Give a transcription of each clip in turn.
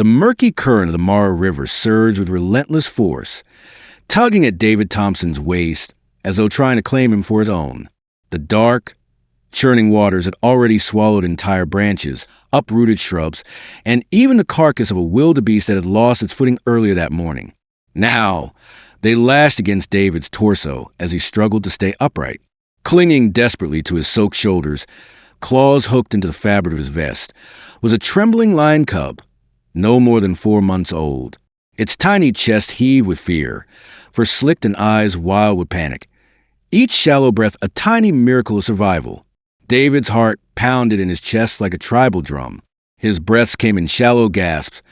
The murky current of the Mara River surged with relentless force, tugging at David Thompson's waist as though trying to claim him for its own. The dark, churning waters had already swallowed entire branches, uprooted shrubs, and even the carcass of a wildebeest that had lost its footing earlier that morning. Now, they lashed against David's torso as he struggled to stay upright. Clinging desperately to his soaked shoulders, claws hooked into the fabric of his vest, was a trembling lion cub, no more than 4 months old. Its tiny chest heaved with fear, forslicked and eyes wild with panic. Each shallow breath a tiny miracle of survival. David's heart pounded in his chest like a tribal drum. His breaths came in shallow gasps,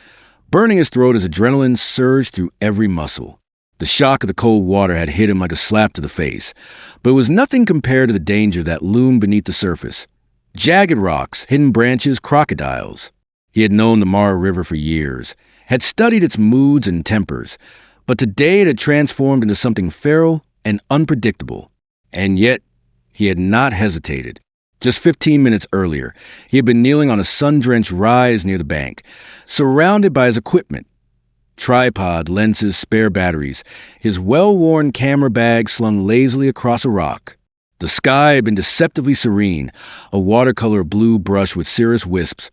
burning his throat as adrenaline surged through every muscle. The shock of the cold water had hit him like a slap to the face, but it was nothing compared to the danger that loomed beneath the surface. Jagged rocks, hidden branches, crocodiles. He had known the Mara River for years, had studied its moods and tempers, but today it had transformed into something feral and unpredictable. And yet, he had not hesitated. Just 15 minutes earlier, he had been kneeling on a sun-drenched rise near the bank, surrounded by his equipment. Tripod, lenses, spare batteries, his well-worn camera bag slung lazily across a rock. The sky had been deceptively serene, a watercolor blue brush with cirrus wisps,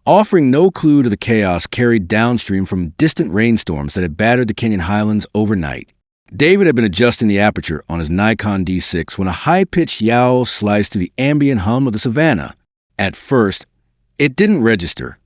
offering no clue to the chaos carried downstream from distant rainstorms that had battered the Kenyan highlands overnight. David had been adjusting the aperture on his Nikon D6 when a high-pitched yowl sliced through the ambient hum of the savannah. At first, it didn't register.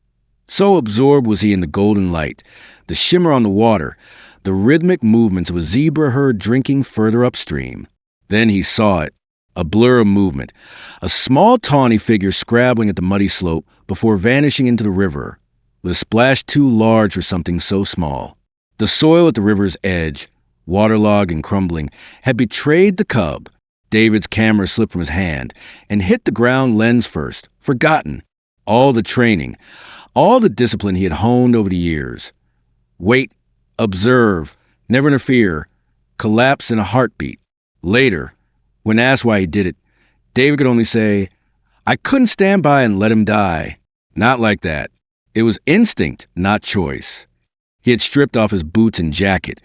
So absorbed was he in the golden light, the shimmer on the water, the rhythmic movements of a zebra herd drinking further upstream. Then he saw it, a blur of movement, a small tawny figure scrabbling at the muddy slope before vanishing into the river, with a splash too large for something so small. The soil at the river's edge, waterlogged and crumbling, had betrayed the cub. David's camera slipped from his hand and hit the ground lens first, forgotten. All the training, all the discipline he had honed over the years. Wait, observe, never interfere, collapse in a heartbeat. Later, when asked why he did it, David could only say, "I couldn't stand by and let him die." Not like that. It was instinct, not choice. He had stripped off his boots and jacket,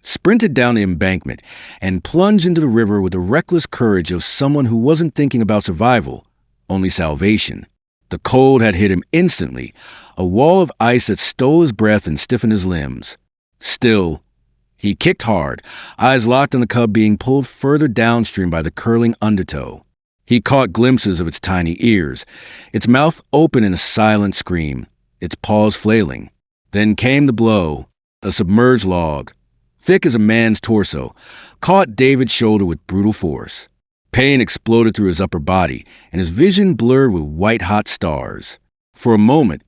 sprinted down the embankment, and plunged into the river with the reckless courage of someone who wasn't thinking about survival, only salvation. The cold had hit him instantly, a wall of ice that stole his breath and stiffened his limbs. Still, he kicked hard, eyes locked on the cub being pulled further downstream by the curling undertow. He caught glimpses of its tiny ears, its mouth open in a silent scream, its paws flailing. Then came the blow. A submerged log, thick as a man's torso, caught David's shoulder with brutal force. Pain exploded through his upper body, and his vision blurred with white-hot stars. For a moment,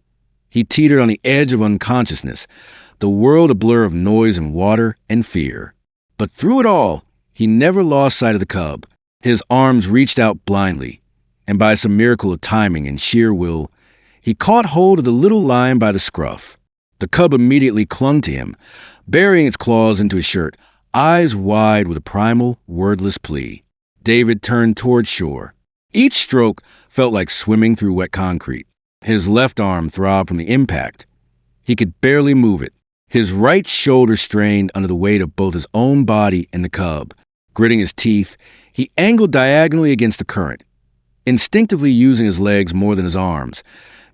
he teetered on the edge of unconsciousness, the world a blur of noise and water and fear. But through it all, he never lost sight of the cub. His arms reached out blindly, and by some miracle of timing and sheer will, he caught hold of the little lion by the scruff. The cub immediately clung to him, burying its claws into his shirt, eyes wide with a primal, wordless plea. David turned toward shore. Each stroke felt like swimming through wet concrete. His left arm throbbed from the impact. He could barely move it. His right shoulder strained under the weight of both his own body and the cub. Gritting his teeth, he angled diagonally against the current, instinctively using his legs more than his arms,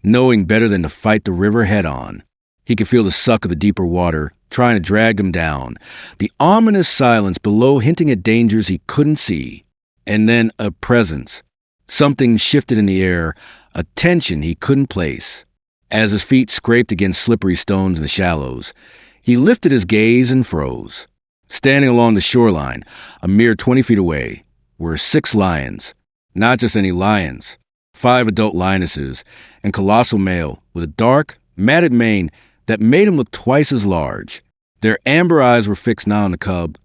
knowing better than to fight the river head-on. He could feel the suck of the deeper water, trying to drag him down, the ominous silence below hinting at dangers he couldn't see. And then a presence. Something shifted in the air, a tension he couldn't place. As his feet scraped against slippery stones in the shallows, he lifted his gaze and froze. Standing along the shoreline, a mere 20 feet away, were 6 lions. Not just any lions. 5 adult lionesses, and colossal male with a dark, matted mane that made him look twice as large. Their amber eyes were fixed not on the cub,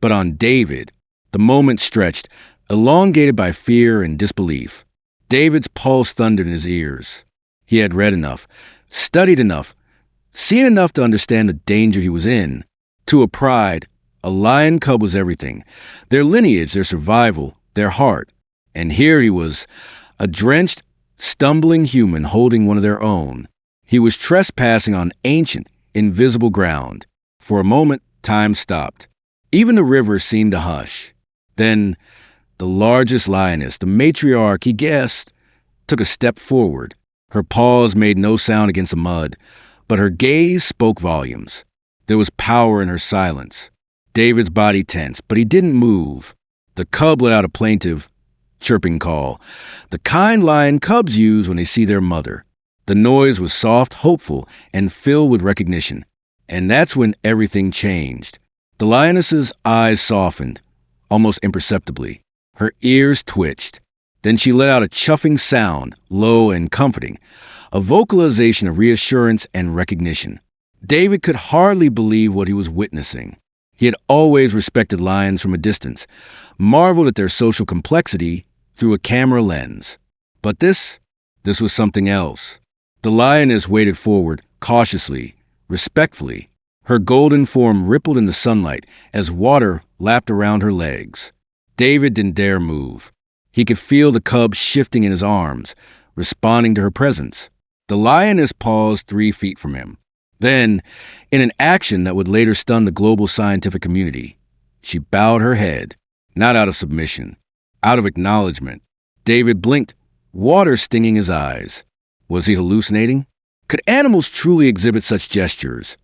but on David. The moment stretched, elongated by fear and disbelief. David's pulse thundered in his ears. He had read enough, studied enough, seen enough to understand the danger he was in. To a pride, a lion cub was everything. Their lineage, their survival, their heart. And here he was, a drenched, stumbling human holding one of their own. He was trespassing on ancient, invisible ground. For a moment, time stopped. Even the river seemed to hush. Then, the largest lioness, the matriarch, he guessed, took a step forward. Her paws made no sound against the mud, but her gaze spoke volumes. There was power in her silence. David's body tensed, but he didn't move. The cub let out a plaintive, chirping call, the kind lion cubs use when they see their mother. The noise was soft, hopeful, and filled with recognition. And that's when everything changed. The lioness's eyes softened, almost imperceptibly. Her ears twitched. Then she let out a chuffing sound, low and comforting, a vocalization of reassurance and recognition. David could hardly believe what he was witnessing. He had always respected lions from a distance, marveled at their social complexity through a camera lens. But this was something else. The lioness waded forward, cautiously, respectfully. Her golden form rippled in the sunlight as water lapped around her legs. David didn't dare move. He could feel the cub shifting in his arms, responding to her presence. The lioness paused 3 feet from him. Then, in an action that would later stun the global scientific community, she bowed her head, not out of submission, out of acknowledgement. David blinked, water stinging his eyes. Was he hallucinating? Could animals truly exhibit such gestures?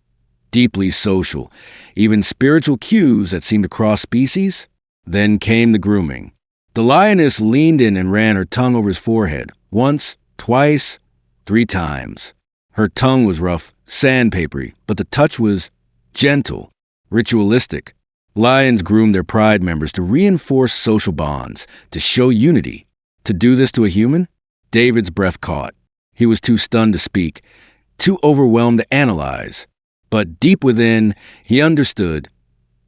Deeply social, even spiritual cues that seemed to cross species? Then came the grooming. The lioness leaned in and ran her tongue over his forehead, once, twice, 3 times. Her tongue was rough, sandpapery, but the touch was gentle, ritualistic. Lions groomed their pride members to reinforce social bonds, to show unity. To do this to a human? David's breath caught. He was too stunned to speak, too overwhelmed to analyze. But deep within, he understood.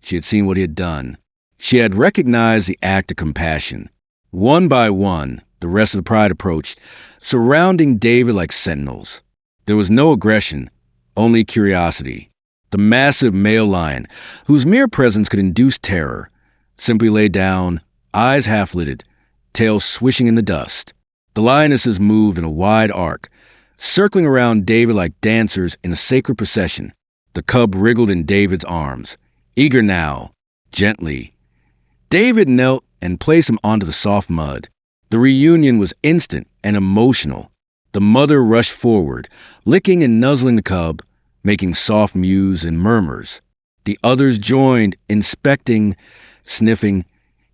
She had seen what he had done. She had recognized the act of compassion. One by one, the rest of the pride approached, surrounding David like sentinels. There was no aggression, only curiosity. The massive male lion, whose mere presence could induce terror, simply lay down, eyes half-lidded, tail swishing in the dust. The lionesses moved in a wide arc, circling around David like dancers in a sacred procession. The cub wriggled in David's arms, eager now, gently. David knelt and placed him onto the soft mud. The reunion was instant and emotional. The mother rushed forward, licking and nuzzling the cub, making soft mews and murmurs. The others joined, inspecting, sniffing,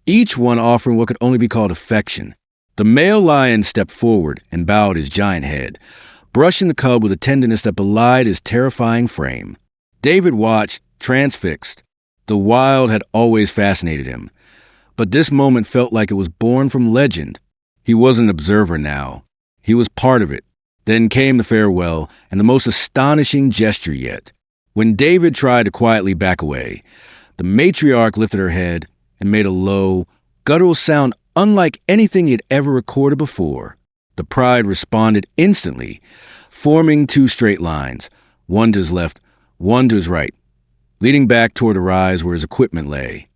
each one offering what could only be called affection. The male lion stepped forward and bowed his giant head, brushing the cub with a tenderness that belied his terrifying frame. David watched, transfixed. The wild had always fascinated him, but this moment felt like it was born from legend. He wasn't an observer now. He was part of it. Then came the farewell, and the most astonishing gesture yet. When David tried to quietly back away, the matriarch lifted her head and made a low, guttural sound unlike anything he had ever recorded before. The pride responded instantly, forming 2 straight lines, one to his left, one to his right, leading back toward the rise where his equipment lay.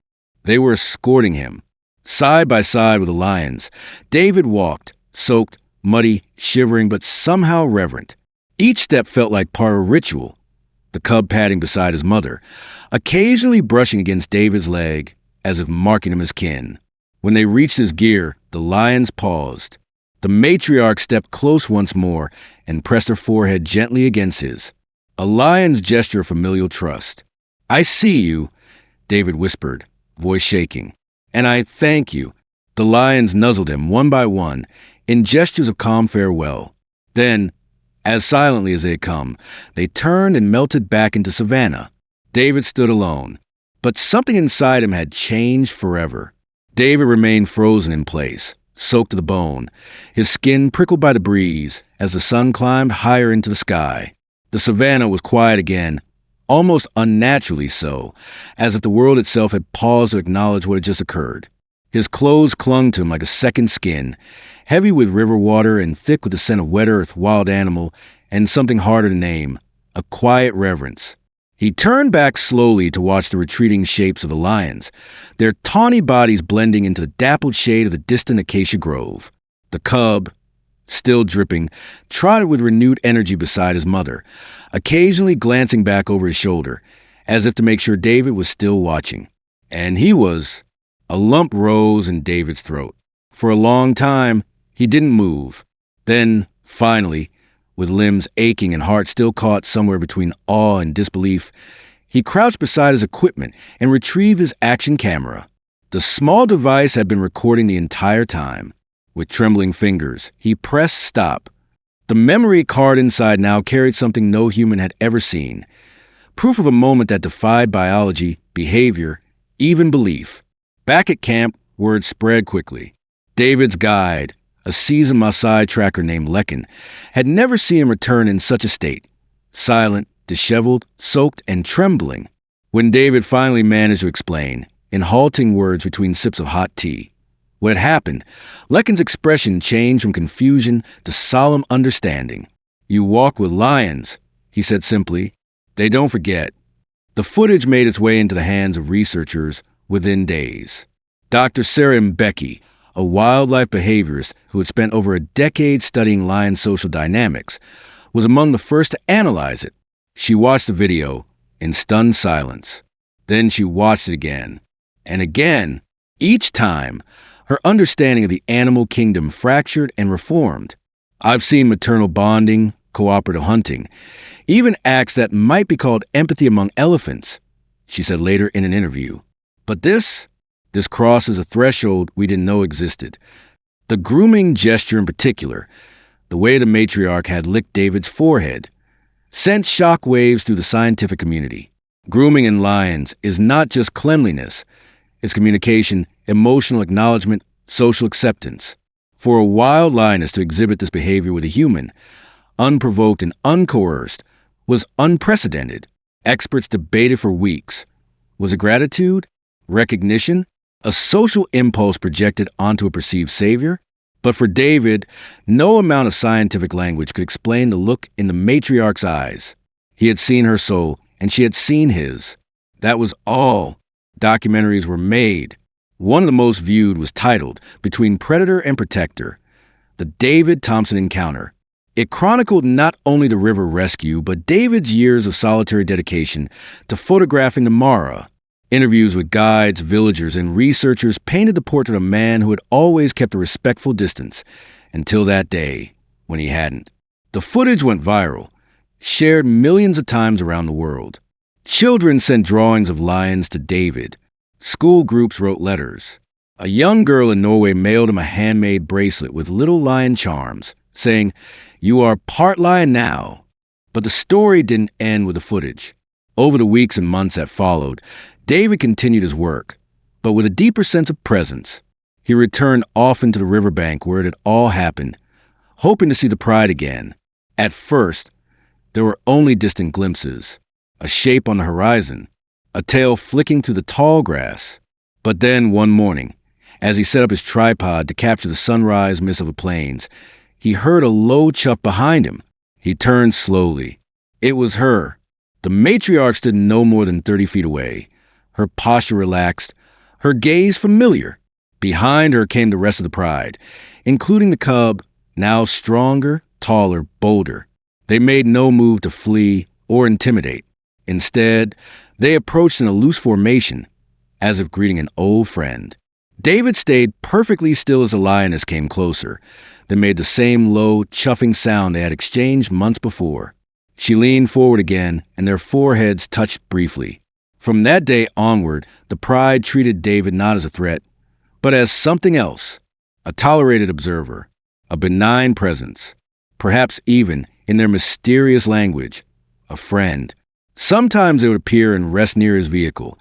They were escorting him. Side by side with the lions, David walked, soaked, muddy, shivering, but somehow reverent. Each step felt like part of a ritual, the cub padding beside his mother, occasionally brushing against David's leg as if marking him as kin. When they reached his gear, the lions paused. The matriarch stepped close once more and pressed her forehead gently against his. A lion's gesture of familial trust. "I see you," David whispered, voice shaking. "And I thank you." The lions nuzzled him one by one in gestures of calm farewell. Then, as silently as they had come, they turned and melted back into savanna. David stood alone, but something inside him had changed forever. David remained frozen in place, soaked to the bone, his skin prickled by the breeze as the sun climbed higher into the sky. The savanna was quiet again, almost unnaturally so, as if the world itself had paused to acknowledge what had just occurred. His clothes clung to him like a second skin, heavy with river water and thick with the scent of wet earth, wild animal, and something harder to name, a quiet reverence. He turned back slowly to watch the retreating shapes of the lions, their tawny bodies blending into the dappled shade of the distant acacia grove. The cub, still dripping, trotted with renewed energy beside his mother, occasionally glancing back over his shoulder, as if to make sure David was still watching. And he was. A lump rose in David's throat. For a long time, he didn't move. Then, finally, with limbs aching and heart still caught somewhere between awe and disbelief, he crouched beside his equipment and retrieved his action camera. The small device had been recording the entire time. With trembling fingers, he pressed stop. The memory card inside now carried something no human had ever seen. Proof of a moment that defied biology, behavior, even belief. Back at camp, word spread quickly. David's guide, a seasoned Maasai tracker named Lekin, had never seen him return in such a state. Silent, disheveled, soaked, and trembling. When David finally managed to explain, in halting words between sips of hot tea, what had happened, Lekin's expression changed from confusion to solemn understanding. "You walk with lions," he said simply. "They don't forget." The footage made its way into the hands of researchers within days. Dr. Sarah Mbeki, a wildlife behaviorist who had spent over a decade studying lion social dynamics, was among the first to analyze it. She watched the video in stunned silence. Then she watched it again. And again. Each time, her understanding of the animal kingdom fractured and reformed. "I've seen maternal bonding, cooperative hunting, even acts that might be called empathy among elephants," she said later in an interview. "But this crosses a threshold we didn't know existed." The grooming gesture in particular, the way the matriarch had licked David's forehead, sent shockwaves through the scientific community. Grooming in lions is not just cleanliness, it's communication, emotional acknowledgement, social acceptance. For a wild lioness to exhibit this behavior with a human, unprovoked and uncoerced, was unprecedented. Experts debated for weeks. Was it gratitude? Recognition? A social impulse projected onto a perceived savior? But for David, no amount of scientific language could explain the look in the matriarch's eyes. He had seen her soul, and she had seen his. That was all. Documentaries were made. One of the most viewed was titled Between Predator and Protector, The David Thompson Encounter. It chronicled not only the river rescue, but David's years of solitary dedication to photographing the Mara. Interviews with guides, villagers, and researchers painted the portrait of a man who had always kept a respectful distance until that day when he hadn't. The footage went viral, shared millions of times around the world. Children sent drawings of lions to David. School groups wrote letters. A young girl in Norway mailed him a handmade bracelet with little lion charms, saying, "You are part lion now." But the story didn't end with the footage. Over the weeks and months that followed, David continued his work, but with a deeper sense of presence. He returned often to the riverbank where it had all happened, hoping to see the pride again. At first, there were only distant glimpses, a shape on the horizon, a tail flicking through the tall grass. But then one morning, as he set up his tripod to capture the sunrise mist of the plains, he heard a low chuff behind him. He turned slowly. It was her. The matriarch stood no more than 30 feet away, her posture relaxed, her gaze familiar. Behind her came the rest of the pride, including the cub, now stronger, taller, bolder. They made no move to flee or intimidate. Instead, they approached in a loose formation, as if greeting an old friend. David stayed perfectly still as the lioness came closer, then made the same low, chuffing sound they had exchanged months before. She leaned forward again, and their foreheads touched briefly. From that day onward, the pride treated David not as a threat, but as something else, a tolerated observer, a benign presence, perhaps even, in their mysterious language, a friend. Sometimes they would appear and rest near his vehicle,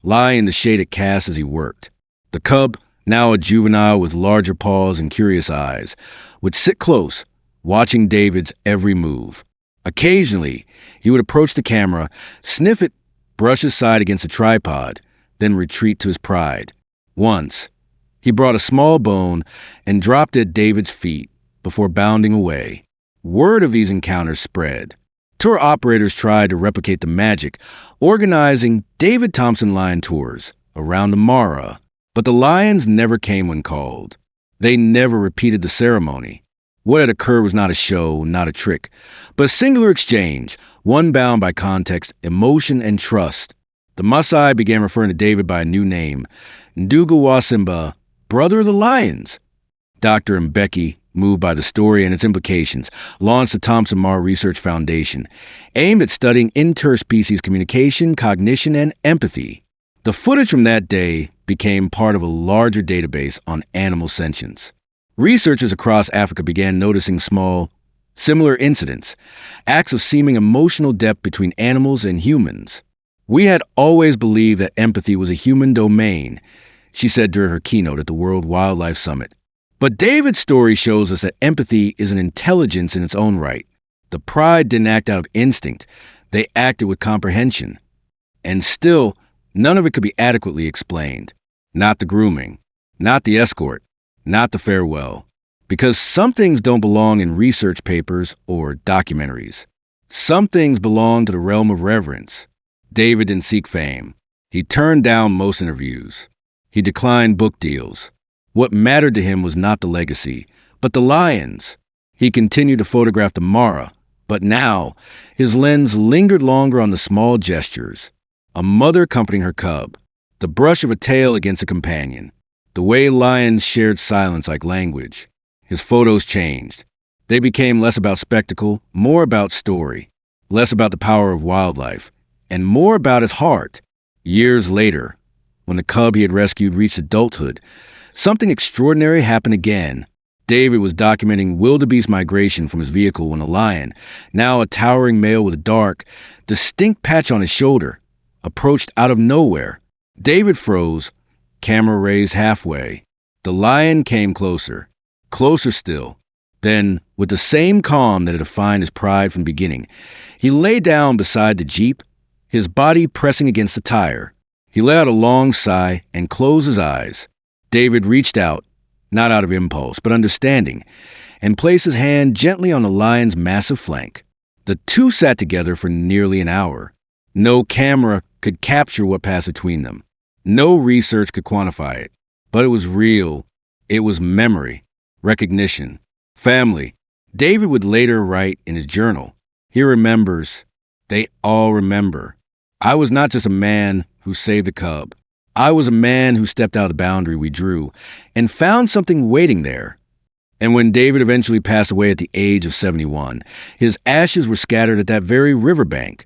lie in the shade it cast as he worked. The cub, now a juvenile with larger paws and curious eyes, would sit close, watching David's every move. Occasionally, he would approach the camera, sniff it, brush aside against the tripod, then retreat to his pride. Once, he brought a small bone and dropped it at David's feet before bounding away. Word of these encounters spread. Tour operators tried to replicate the magic, organizing David Thompson lion tours around the Mara, but the lions never came when called. They never repeated the ceremony. What had occurred was not a show, not a trick, but a singular exchange, one bound by context, emotion, and trust. The Maasai began referring to David by a new name, Ndugu Wasimba, brother of the lions. Dr. Mbeki, moved by the story and its implications, launched the Thompson Marr Research Foundation, aimed at studying interspecies communication, cognition, and empathy. The footage from that day became part of a larger database on animal sentience. Researchers across Africa began noticing small, similar incidents, acts of seeming emotional depth between animals and humans. We had always believed that empathy was a human domain, she said during her keynote at the World Wildlife Summit. But David's story shows us that empathy is an intelligence in its own right. The pride didn't act out of instinct. They acted with comprehension. And still, none of it could be adequately explained. Not the grooming, not the escort, not the farewell. Because some things don't belong in research papers or documentaries. Some things belong to the realm of reverence. David didn't seek fame. He turned down most interviews. He declined book deals. What mattered to him was not the legacy, but the lions. He continued to photograph the Mara, but now his lens lingered longer on the small gestures. A mother comforting her cub, the brush of a tail against a companion, the way lions shared silence like language. His photos changed. They became less about spectacle, more about story, less about the power of wildlife, and more about his heart. Years later, when the cub he had rescued reached adulthood, something extraordinary happened again. David was documenting wildebeest migration from his vehicle when a lion, now a towering male with a dark, distinct patch on his shoulder, approached out of nowhere. David froze, camera raised halfway. The lion came closer, closer still. Then, with the same calm that had defined his pride from the beginning, he lay down beside the Jeep, his body pressing against the tire. He let out a long sigh and closed his eyes. David reached out, not out of impulse, but understanding, and placed his hand gently on the lion's massive flank. The two sat together for nearly an hour. No camera could capture what passed between them. No research could quantify it. But it was real. It was memory, recognition, family. David would later write in his journal, he remembers. They all remember. I was not just a man who saved a cub. I was a man who stepped out of the boundary we drew and found something waiting there. And when David eventually passed away at the age of 71, his ashes were scattered at that very riverbank,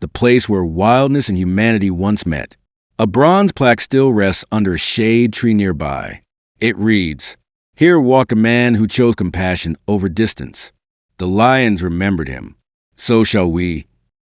the place where wildness and humanity once met. A bronze plaque still rests under a shade tree nearby. It reads, "Here walked a man who chose compassion over distance. The lions remembered him. So shall we.